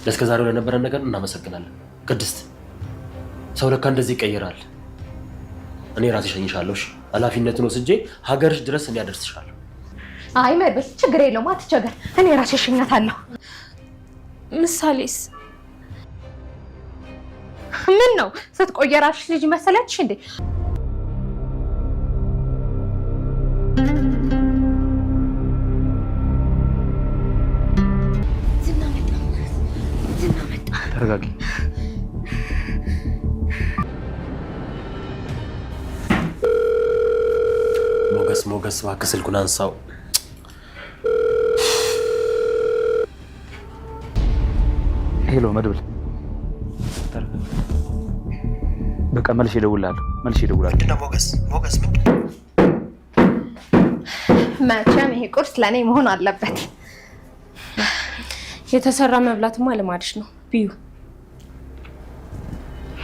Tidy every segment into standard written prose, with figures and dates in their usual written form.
ለእስከዛሬው ለነበረን ነገር እናመሰግናለን። ቅድስት ሰው ለካ እንደዚህ ይቀየራል። እኔ ራሴ እሸኝሻለሁ። እሺ ኃላፊነቱን ወስጄ ሀገርሽ ድረስ እኔ አደርስሻለሁ። አይ መድብል ችግር የለውም አትቸገር። እኔ ራሴ እሸኛታለሁ። ምሳሌስ ምን ነው ስትቆይ የራስሽ ልጅ መሰለችሽ እንዴ? ተረጋጊ። ሞገስ እባክህ ስልኩን አንሳው። ሄሎ መድብል፣ በቃ መልሼ እደውልልሃለሁ። ምንድን ነው ሞገስ ምንድን ነው? መቼም ይሄ ቁርስ ለእኔ መሆን አለበት። የተሰራ መብላትማ ልማድሽ ነው። ቢዩ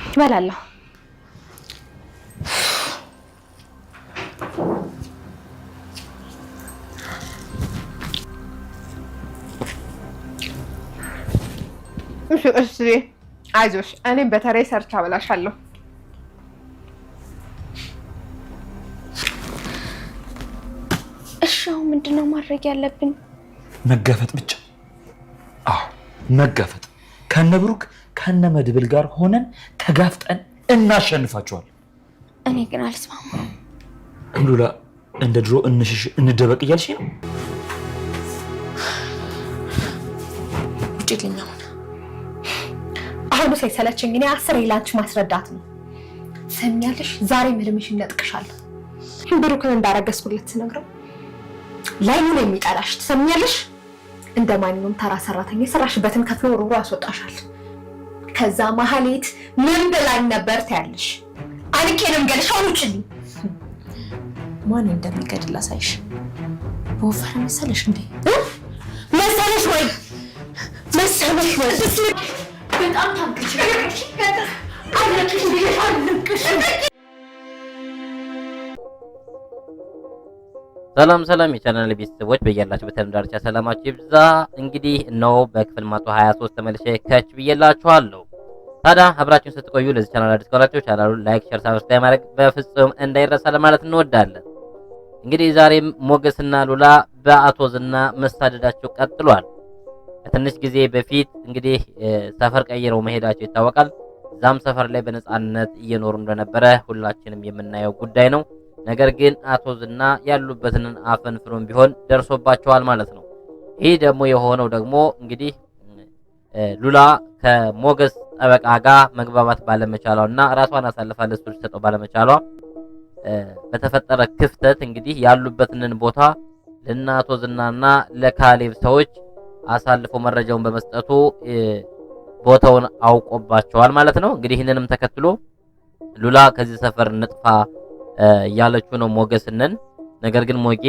እበላለሁ። እሺ አይዞሽ፣ እኔም በተለይ ሰርቻ አበላሻለሁ። እሺ አሁን ምንድነው ማድረግ ያለብን? መጋፈጥ ብቻ። አዎ መጋፈጥ። ከነብሩክ ከነመድብል ጋር ሆነን ተጋፍጠን እናሸንፋቸዋለን። እኔ ግን አልስማማም። ሉላ እንደ ድሮ እንሽሽ እንደበቅ እያልሽ ነው? ውጪልኝ አሁን። አሁን ሳይሰለችኝ እኔ 10 ላንቺ ማስረዳት ነው። ሰሚያለሽ? ዛሬ ምልምሽን ነጥቅሻለሁ። ብሩክን እንዳረገዝኩለት ስነግረው ላይኑ ነው የሚጠላሽ። ትሰሚያለሽ? እንደማንኛውም ተራ ሰራተኛ የሰራሽበትን ከፍሎ ሩሩ ያስወጣሻል። ከዛ መሀሌት ምን ብላኝ ነበር ታያለሽ? አንቄ ነው የምገልሽ። አሁን ውጪልኝ። ማን እንደሚገድል አሳይሽ። በወፈረ መሰለሽ እንዴ? መሰለሽ ወይ በጣም ታምቅሽ አለቅሽ አለቅሽ። ሰላም የቻናል ቤተሰቦች በያላችሁ በተለም ዳርቻ ሰላማችሁ ይብዛ። እንግዲህ እነሆ በክፍል 123 ተመልሼ ከች ብዬላችኋለሁ። ታዲያ አብራችሁን ስትቆዩ ለዚህ ቻናል አዲስ ከሆናችሁ ቻናሉን ላይክ፣ ሼር፣ ሰብስክራይብ ማድረግ በፍጹም እንዳይረሳ ለማለት እንወዳለን። እንግዲህ ዛሬም ሞገስና ሉላ በአቶ ዝና መሳደዳቸው ቀጥሏል። ከትንሽ ጊዜ በፊት እንግዲህ ሰፈር ቀይረው መሄዳቸው ይታወቃል። ዛም ሰፈር ላይ በነፃነት እየኖሩ እንደነበረ ሁላችንም የምናየው ጉዳይ ነው። ነገር ግን አቶ ዝና ያሉበትን አፈንፍሮም ቢሆን ደርሶባቸዋል ማለት ነው። ይህ ደግሞ የሆነው ደግሞ እንግዲህ ሉላ ከሞገስ ጠበቃ ጋር መግባባት ባለመቻሏና ራሷን አሳልፋ ለሱ ልትሰጠው ባለመቻሏ በተፈጠረ ክፍተት እንግዲህ ያሉበትን ቦታ ለእነ አቶ ዝናና ለካሌብ ሰዎች አሳልፎ መረጃውን በመስጠቱ ቦታውን አውቆባቸዋል ማለት ነው። እንግዲህ ይህንንም ተከትሎ ሉላ ከዚህ ሰፈር ንጥፋ እያለችው ነው ሞገስንን። ነገር ግን ሞጌ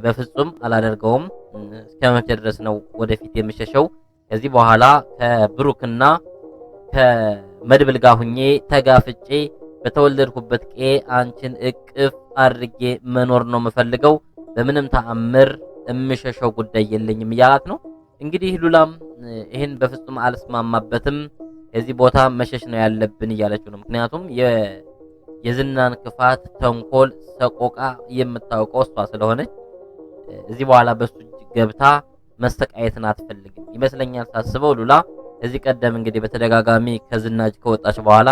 በፍጹም አላደርገውም፣ እስከመቼ ድረስ ነው ወደፊት የምሸሸው? ከዚህ በኋላ ከብሩክና ከመድብል ጋር ሁኜ ተጋፍጬ በተወለድኩበት ቄ አንቺን እቅፍ አድርጌ መኖር ነው የምፈልገው፣ በምንም ተአምር የምሸሸው ጉዳይ የለኝም እያላት ነው። እንግዲህ ሉላም ይህን በፍጹም አልስማማበትም፣ ከዚህ ቦታ መሸሽ ነው ያለብን እያለችው ነው። ምክንያቱም የዝናን ክፋት፣ ተንኮል፣ ሰቆቃ የምታውቀው እሷ ስለሆነች እዚህ በኋላ በሱ ገብታ መሰቃየትን አትፈልግም ይመስለኛል ሳስበው። ሉላ እዚህ ቀደም እንግዲህ በተደጋጋሚ ከዝናጅ ከወጣች በኋላ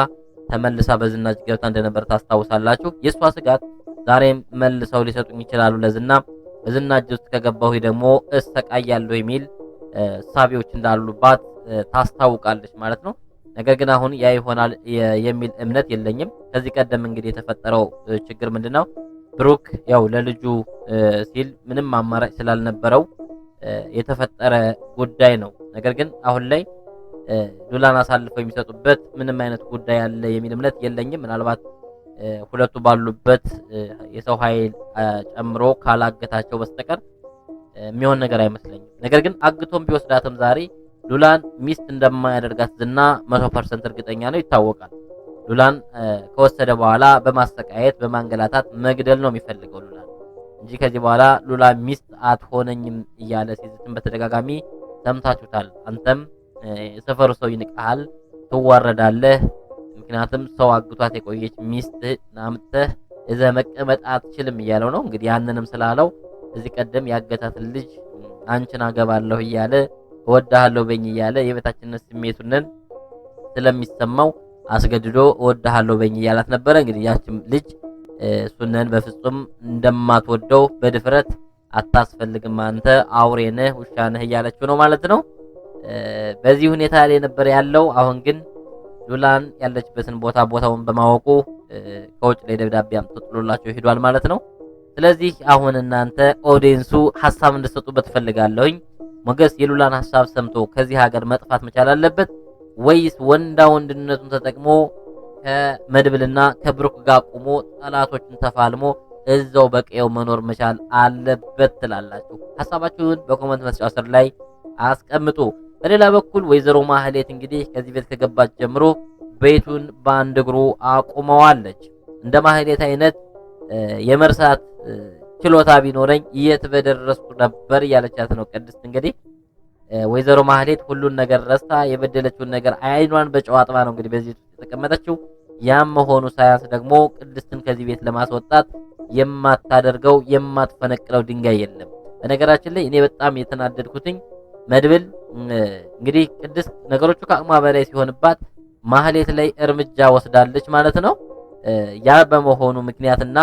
ተመልሳ በዝናጅ ገብታ እንደነበር ታስታውሳላችሁ። የእሷ ስጋት ዛሬም መልሰው ሊሰጡኝ ይችላሉ ለዝና፣ በዝናጅ ውስጥ ከገባሁ ደግሞ እሰቃያለሁ የሚል ሳቢዎች እንዳሉባት ታስታውቃለች ማለት ነው። ነገር ግን አሁን ያ ይሆናል የሚል እምነት የለኝም። ከዚህ ቀደም እንግዲህ የተፈጠረው ችግር ምንድነው? ብሩክ ያው ለልጁ ሲል ምንም አማራጭ ስላልነበረው የተፈጠረ ጉዳይ ነው። ነገር ግን አሁን ላይ ሉላን አሳልፈው የሚሰጡበት ምንም አይነት ጉዳይ አለ የሚል እምነት የለኝም። ምናልባት ሁለቱ ባሉበት የሰው ኃይል ጨምሮ ካላገታቸው በስተቀር የሚሆን ነገር አይመስለኝም። ነገር ግን አግቶም ቢወስዳትም ዛሬ ሉላን ሚስት እንደማያደርጋት ዝና 100% እርግጠኛ ነው፣ ይታወቃል። ሉላን ከወሰደ በኋላ በማሰቃየት በማንገላታት መግደል ነው የሚፈልገው ሉላን እንጂ ከዚህ በኋላ ሉላ ሚስት አትሆነኝም እያለ ሲዝትም በተደጋጋሚ ሰምታችሁታል። አንተም የሰፈሩ ሰው ይንቃል፣ ትዋረዳለህ። ምክንያቱም ሰው አግቷት የቆየች ሚስት አምጥተህ እዛ መቀመጥ አትችልም እያለው ነው። እንግዲህ ያንንም ስላለው እዚህ ቀደም ያገታትን ልጅ አንቺን አገባለሁ እያለ እወድሃለሁ በኝ እያለ የበታችነት ስሜቱንን ስለሚሰማው አስገድዶ እወድሃለሁ በኝ እያላት ነበረ። እንግዲህ ያችም ልጅ እሱንን በፍጹም እንደማትወደው በድፍረት አታስፈልግም፣ አንተ አውሬ ነህ፣ ውሻ ነህ እያለችው ነው ማለት ነው። በዚህ ሁኔታ ላይ ነበር ያለው። አሁን ግን ሉላን ያለችበትን ቦታውን በማወቁ ከውጭ ላይ ደብዳቤ አምጥቶላቸው ሄዷል ማለት ነው። ስለዚህ አሁን እናንተ ኦዲየንሱ ሐሳብ እንድትሰጡበት ፈልጋለሁኝ። ሞገስ የሉላን ሐሳብ ሰምቶ ከዚህ ሀገር መጥፋት መቻል አለበት ወይስ ወንዳ ወንድነቱን ተጠቅሞ ከመድብልና ከብሩክ ጋር ቆሞ ጠላቶችን ተፋልሞ እዛው በቀየው መኖር መቻል አለበት ትላላችሁ? ሐሳባችሁን በኮሜንት መስጫው ስር ላይ አስቀምጡ። በሌላ በኩል ወይዘሮ ማህሌት እንግዲህ ከዚህ ቤት ከገባች ጀምሮ ቤቱን በአንድ እግሩ አቁመዋለች። እንደ ማህሌት አይነት የመርሳት ችሎታ ቢኖረኝ የት በደረስኩ ነበር እያለቻት ነው ቅድስት። እንግዲህ ወይዘሮ ማህሌት ሁሉን ነገር ረስታ የበደለችውን ነገር አይኗን በጨዋጥባ ነው እንግዲህ በዚህ የተቀመጠችው። ያም መሆኑ ሳያንስ ደግሞ ቅድስትን ከዚህ ቤት ለማስወጣት የማታደርገው የማትፈነቅለው ድንጋይ የለም። በነገራችን ላይ እኔ በጣም የተናደድኩትኝ መድብል እንግዲህ ቅድስት ነገሮቹ ከአቅሟ በላይ ሲሆንባት ማህሌት ላይ እርምጃ ወስዳለች ማለት ነው። ያ በመሆኑ ምክንያትና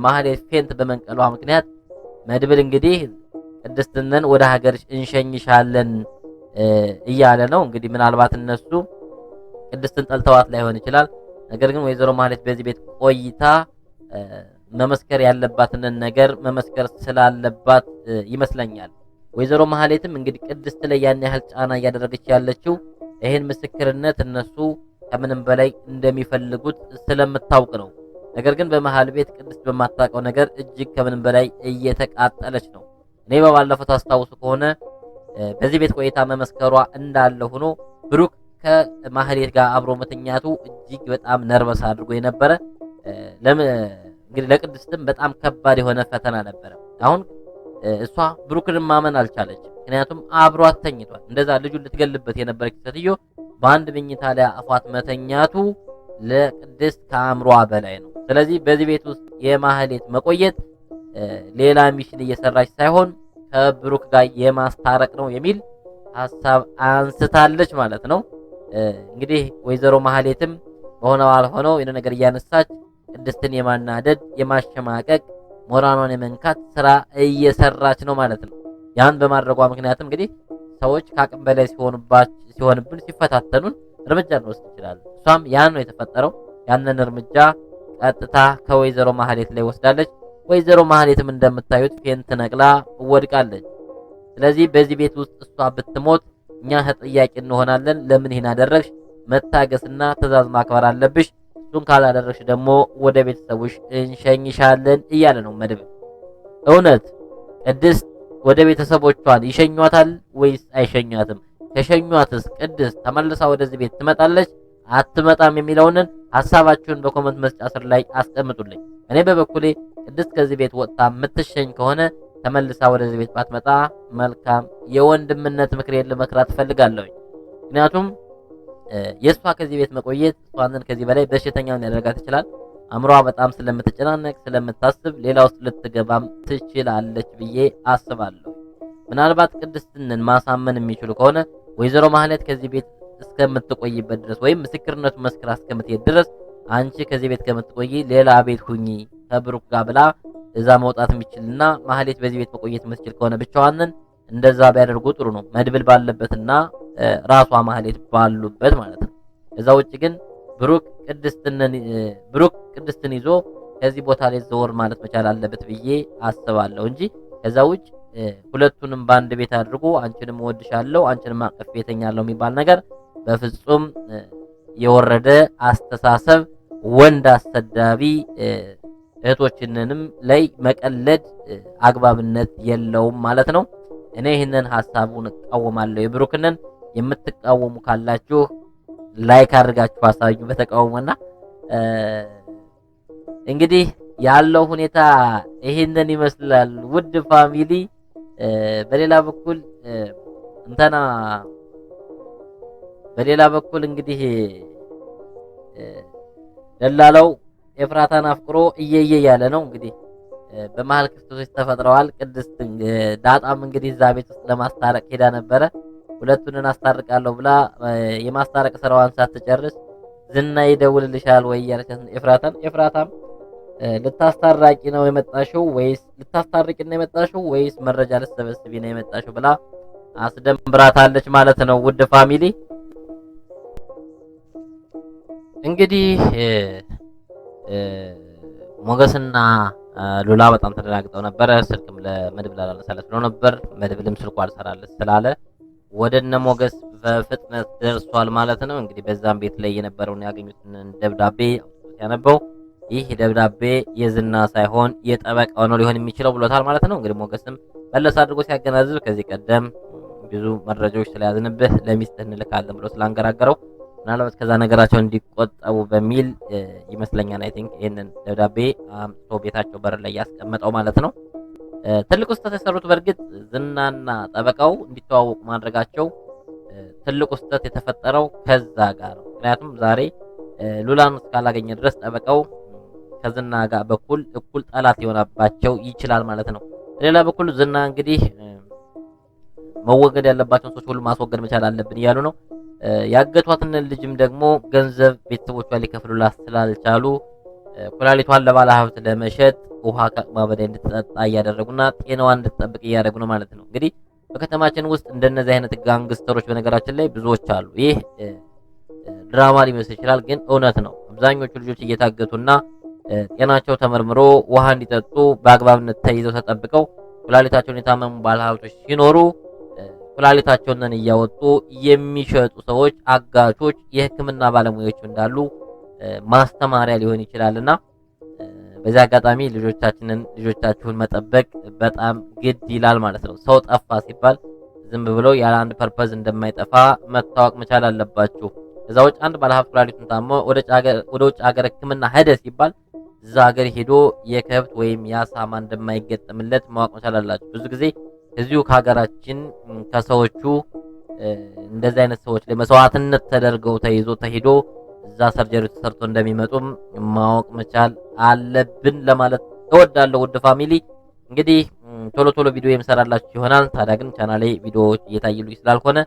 ማህሌት ፌንት በመንቀሏ ምክንያት መድብል እንግዲህ ቅድስትንን ወደ ሀገርሽ እንሸኝሻለን እያለ ነው። እንግዲህ ምናልባት እነሱ ቅድስትን ጠልተዋት ላይሆን ይችላል። ነገር ግን ወይዘሮ ማህሌት በዚህ ቤት ቆይታ መመስከር ያለባትን ነገር መመስከር ስላለባት ይመስለኛል። ወይዘሮ ማህሌትም እንግዲህ ቅድስት ላይ ያን ያህል ጫና እያደረገች ያለችው ይሄን ምስክርነት እነሱ ከምንም በላይ እንደሚፈልጉት ስለምታውቅ ነው። ነገር ግን በመሃል ቤት ቅድስት በማታውቀው ነገር እጅግ ከምንም በላይ እየተቃጠለች ነው። እኔ በባለፈው ታስታውሱ ከሆነ በዚህ ቤት ቆይታ መመስከሯ እንዳለ ሆኖ ብሩክ ከማህሌት ጋር አብሮ መተኛቱ እጅግ በጣም ነርቨስ አድርጎ የነበረ እንግዲህ ለቅድስትም በጣም ከባድ የሆነ ፈተና ነበረ። አሁን እሷ ብሩክን ማመን አልቻለች። ምክንያቱም አብሯት ተኝቷል። እንደዛ ልጁን ልትገልበት የነበረች ሴትዮ በአንድ መኝታ ላይ አፏት መተኛቱ ለቅድስት ከአእምሯ በላይ ነው። ስለዚህ በዚህ ቤት ውስጥ የማህሌት መቆየት ሌላ ሚሽን እየሰራች ሳይሆን ከብሩክ ጋር የማስታረቅ ነው የሚል ሐሳብ አንስታለች ማለት ነው። እንግዲህ ወይዘሮ ማህሌትም በሆነው አልሆነው የሆነ ነገር እያነሳች ቅድስትን የማናደድ የማሸማቀቅ ሞራኗን የመንካት ስራ እየሰራች ነው ማለት ነው። ያን በማድረጓ ምክንያትም እንግዲህ ሰዎች ከአቅም በላይ ሲሆንብን ሲፈታተኑን እርምጃ እንወስድ ይችላል። እሷም ያን ነው የተፈጠረው። ያንን እርምጃ ቀጥታ ከወይዘሮ ማህሌት ላይ ወስዳለች። ወይዘሮ ማህሌትም እንደምታዩት ፌንት ነቅላ ወድቃለች። ስለዚህ በዚህ ቤት ውስጥ እሷ ብትሞት እኛ ተጠያቂ እንሆናለን። ለምን ይሄን አደረግሽ? መታገስና ትዕዛዝ ማክበር አለብሽ። እሱን ካላደረግሽ ደግሞ ወደ ቤተሰቦች እንሸኝሻለን እያለ ነው መድብል። እውነት ቅድስት ወደ ቤተሰቦቿን ይሸኟታል ወይስ አይሸኟትም? ከሸኟትስ ቅድስት ተመልሳ ወደዚህ ቤት ትመጣለች አትመጣም የሚለውን ሐሳባችሁን በኮሜንት መስጫ ስር ላይ አስቀምጡልኝ። እኔ በበኩሌ ቅድስት ከዚህ ቤት ወጥታ የምትሸኝ ከሆነ ተመልሳ ወደዚህ ቤት ባትመጣ መልካም የወንድምነት ምክሬን ልመክራት ፈልጋለሁ። ምክንያቱም የእሷ ከዚህ ቤት መቆየት እሷን ከዚህ በላይ በሽተኛውን ያደርጋት ይችላል። አእምሯ በጣም ስለምትጨናነቅ ስለምታስብ ሌላ ውስጥ ልትገባም ትችላለች ብዬ አስባለሁ። ምናልባት ቅድስትን ማሳመን የሚችሉ ከሆነ ወይዘሮ ማህሌት ከዚህ ቤት እስከምትቆይበት ድረስ ወይም ምስክርነቱ መስክራ እስከምትሄድ ድረስ አንቺ ከዚህ ቤት ከምትቆይ ሌላ ቤት ሁኚ ከብሩክ ጋር ብላ እዛ መውጣት የሚችልና ማህሌት በዚህ ቤት መቆየት የምትችል ከሆነ ብቻዋንን እንደዛ ቢያደርጉ ጥሩ ነው። መድብል ባለበትና ራሷ ማህሌት ባሉበት ማለት ነው። እዛ ውጭ ግን ብሩክ ቅድስትን ይዞ ከዚህ ቦታ ላይ ዘወር ማለት መቻል አለበት ብዬ አስባለሁ እንጂ ከዛ ውጭ ሁለቱንም በአንድ ቤት አድርጎ አንቺንም እወድሻለሁ አንቺንም አቅፌ እተኛለሁ የሚባል ነገር በፍጹም የወረደ አስተሳሰብ፣ ወንድ አሰዳቢ እህቶችንንም ላይ መቀለድ አግባብነት የለውም ማለት ነው። እኔ ይህንን ሐሳቡን እቃወማለሁ። የብሩክንን የምትቃወሙ ካላችሁ ላይክ አድርጋችሁ አሳዩ በተቃውሞና እንግዲህ ያለው ሁኔታ ይሄንን ይመስላል። ውድ ፋሚሊ በሌላ በኩል እንተና በሌላ በኩል እንግዲህ ደላላው ኤፍራታን አፍቅሮ እየየ ያለ ነው እንግዲህ በመሀል ክፍተቶች ተፈጥረዋል። ቅድስት ዳጣም እንግዲህ እዛ ቤት ውስጥ ለማስታረቅ ሄዳ ነበረ። ሁለቱን አስታርቃለሁ ብላ የማስታረቅ ስራዋን ሳትጨርስ ዝና ይደውልልሻል ወይ ያለቻት ኤፍራታም ልታስታርቂ ነው የመጣሽው ወይስ መረጃ ልትሰበስቢ ነው የመጣሽው ብላ አስደምብራታለች ማለት ነው። ውድ ፋሚሊ እንግዲህ ሞገስና ሉላ በጣም ተደናግጠው ነበረ። ስልክም ለመድብል አላነሳለት ብሎ ነበር። መድብልም ስልኩ አልሰራለት ስላለ ወደነ ሞገስ በፍጥነት ደርሷል ማለት ነው። እንግዲህ በዛም ቤት ላይ የነበረውን ያገኙትን ደብዳቤ ያነበው ይህ ደብዳቤ የዝና ሳይሆን የጠበቃው ነው ሊሆን የሚችለው ብሎታል ማለት ነው። እንግዲህ ሞገስም መለስ አድርጎ ሲያገናዝብ ከዚህ ቀደም ብዙ መረጃዎች ስለያዝንብህ ለሚስትህ እንልካለን ብሎ ስላንገራገረው ምናልባት ከዛ ነገራቸው እንዲቆጠቡ በሚል ይመስለኛል አይ ቲንክ ይሄንን ደብዳቤ አምጥቶ ቤታቸው በር ላይ ያስቀመጠው ማለት ነው። ትልቁ ስህተት የሰሩት በእርግጥ ዝናና ጠበቃው እንዲተዋወቁ ማድረጋቸው ትልቁ ስህተት የተፈጠረው ከዛ ጋር ነው። ምክንያቱም ዛሬ ሉላን እስካላገኘ ድረስ ጠበቃው ከዝና ጋር በኩል እኩል ጠላት ሊሆናባቸው ይችላል ማለት ነው። ሌላ በኩል ዝና እንግዲህ መወገድ ያለባቸውን ሰዎች ሁሉ ማስወገድ መቻል አለብን እያሉ ነው። ያገቷትን ልጅም ደግሞ ገንዘብ ቤተሰቦቿ ሊከፍሉላት ስላልቻሉ ኩላሊቷን ለባለ ሀብት ለመሸጥ ውሃ ከአቅሟ በላይ እንድትጠጣ እያደረጉና ጤናዋን እንድትጠብቅ እያደረጉ ነው ማለት ነው። እንግዲህ በከተማችን ውስጥ እንደነዚህ አይነት ጋንግስተሮች በነገራችን ላይ ብዙዎች አሉ። ይህ ድራማ ሊመስል ይችላል፣ ግን እውነት ነው። አብዛኞቹ ልጆች እየታገቱና ጤናቸው ተመርምሮ ውሃ እንዲጠጡ በአግባብነት ተይዘው ተጠብቀው ኩላሊታቸውን የታመሙ ባለሀብቶች ሲኖሩ ኩላሊታቸውን እያወጡ የሚሸጡ ሰዎች፣ አጋቾች፣ የሕክምና ባለሙያዎች እንዳሉ ማስተማሪያ ሊሆን ይችላልና በዚህ አጋጣሚ ልጆቻችሁን መጠበቅ በጣም ግድ ይላል ማለት ነው። ሰው ጠፋ ሲባል ዝም ብለው ያለ አንድ ፐርፐዝ እንደማይጠፋ መታወቅ መቻል አለባችሁ። እዛ ውጭ አንድ ባለሀብት ኩላሊቱን ታሞ ወደ ውጭ ሀገር ሕክምና ሄደ ሲባል እዛ ሀገር ሄዶ የከብት ወይም የአሳማ እንደማይገጠምለት ማወቅ መቻል አላችሁ። ብዙ ጊዜ እዚሁ ከሀገራችን ከሰዎቹ እንደዚህ አይነት ሰዎች ላይ መስዋዕትነት ተደርገው ተሄዶ እዛ ሰርጀሪ ተሰርቶ እንደሚመጡም ማወቅ መቻል አለብን ለማለት እወዳለሁ። ውድ ፋሚሊ እንግዲህ ቶሎ ቪዲዮ የምሰራላችሁ ይሆናል። ታዲያ ግን ቻናሌ ቪዲዮዎች እየታዩልኝ ስላልሆነ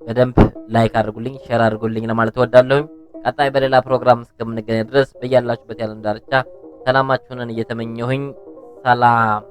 በደንብ ላይክ አድርጉልኝ፣ ሼር አድርጉልኝ ለማለት እወዳለሁ። ቀጣይ በሌላ ፕሮግራም እስከምንገናኝ ድረስ በያላችሁበት ያለን ዳርቻ ሰላማችሁን እየተመኘሁኝ ሰላም